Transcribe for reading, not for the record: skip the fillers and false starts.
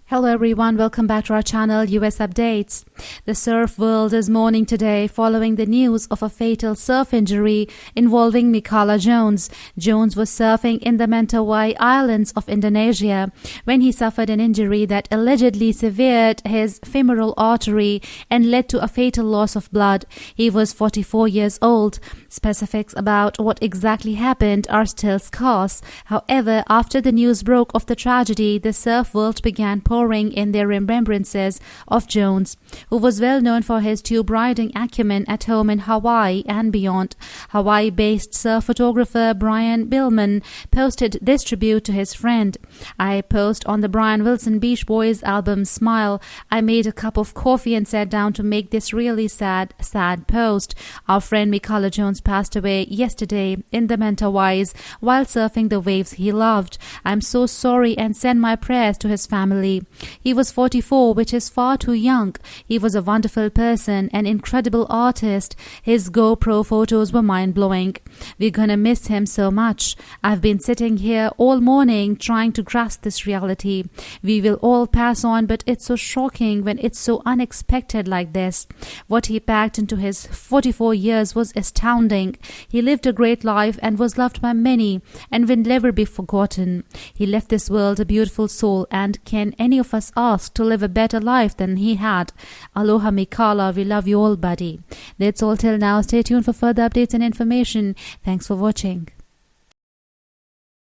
Hello everyone, welcome back to our channel US Updates. The surf world is mourning today following the news of a fatal surf injury involving Mikala Jones. Jones was surfing in the Mentawais Islands of Indonesia when he suffered an injury that allegedly severed his femoral artery and led to a fatal loss of blood. He was 44 years old. Specifics about what exactly happened are still scarce. However, after the news broke of the tragedy, the surf world began pouring in their remembrances of Jones, who was well known for his tube riding acumen at home in Hawaii and beyond. Hawaii-based surf photographer Brian Billman posted this tribute to his friend. "I post on the Brian Wilson Beach Boys album Smile. I made a cup of coffee and sat down to make this really sad post. Our friend Mikala Jones passed away yesterday in the Mentawais while surfing the waves he loved. I'm so sorry and send my prayers to his family. He was 44, which is far too young. He was a wonderful person, an incredible artist. His GoPro photos were mind-blowing. We're gonna miss him so much. I've been sitting here all morning trying to grasp this reality. We will all pass on, but it's so shocking when it's so unexpected like this. What he packed into his 44 years was astounding. He lived a great life and was loved by many and will never be forgotten. He left this world a beautiful soul, and can any of us ask to live a better life than he had? Aloha Mikala, we love you all, buddy." That's all till now. Stay tuned for further updates and information. Thanks for watching.